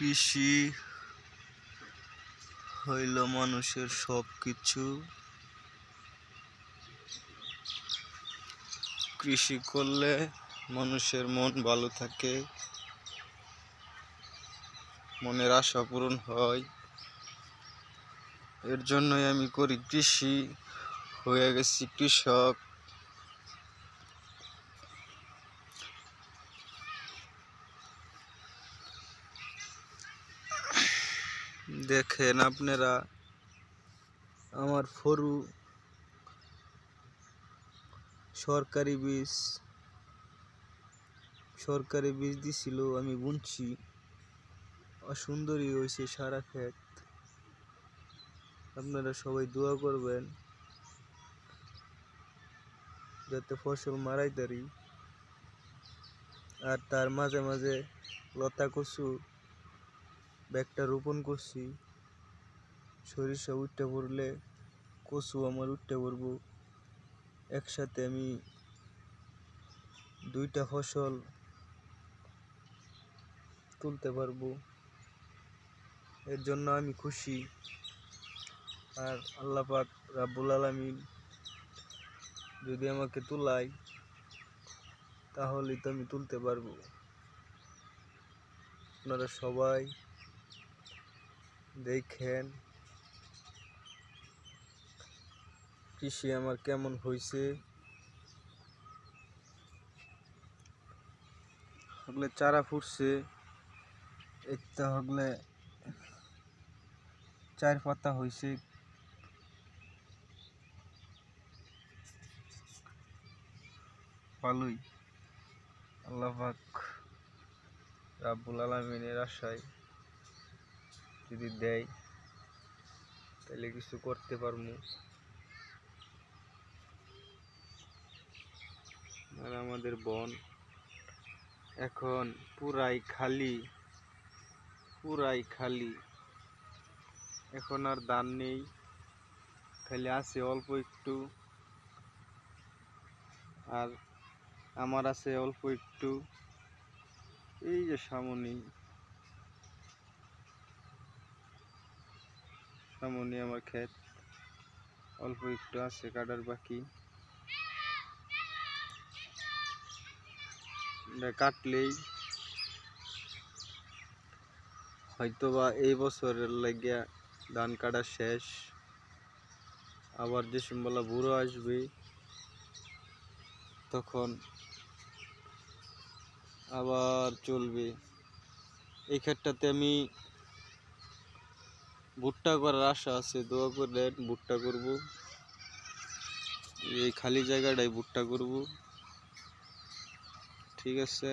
কৃষি হইল মানুষের সব কিছু। কৃষি করলে মানুষের মন ভালো থাকে, মনের আশা পূরণ হয়। এর জন্যই আমি করি কৃষি, হয়ে গেছি কৃষক। দেখেন আপনারা, আমার ফরু সরকারি বীজ দিছিল, আমি বুনছি, সুন্দরই হয়েছে সারা ক্ষেত। আপনারা সবাই দোয়া করবেন যাতে ফসল মারাই পারি। আর তার মাঝে মাঝে লতা কচু ব্যাগটা রোপণ করছি। সরিষা উঠতে পড়লে কচু আমার উঠতে পড়বো, একসাথে আমি দুইটা ফসল তুলতে পারবো। এর জন্য আমি খুশি। আর আল্লাহ পাক রাব্বুল আলামিন যদি আমাকে তুলায়, তাহলে তো আমি তুলতে পারবো। আপনারা সবাই দেখেন কৃষি আমার কেমন হয়েছে। হগলে চারা ফুটছে, একটা হগলে 4 পাতা হয়েছে। ভালোই, আল্লাহ পাক রাব্বুল আলামিনের আশায় যদি দেয় তাহলে কিছু করতে পারবো। আর আমাদের বন এখন পুরাই খালি, এখন আর ধান নেই, খালি আছে অল্প একটু। আর আমার আছে অল্প একটু, এই যে সামনে আমার ক্ষেত, অল্প একটু আছে কাটার বাকি। কাটলেই হয়তোবা এই বছরের লাগিয়া ধান কাটা শেষ। আবার যে সম্বলা বুড়ো আসবে তখন আবার চলবে। এই ক্ষেতটাতে আমি ভুট্টা করার আশা আছে, দোয়া করলেন। ভুট্টা করব, এই খালি জায়গাটাই ভুট্টা করব, ঠিক আছে।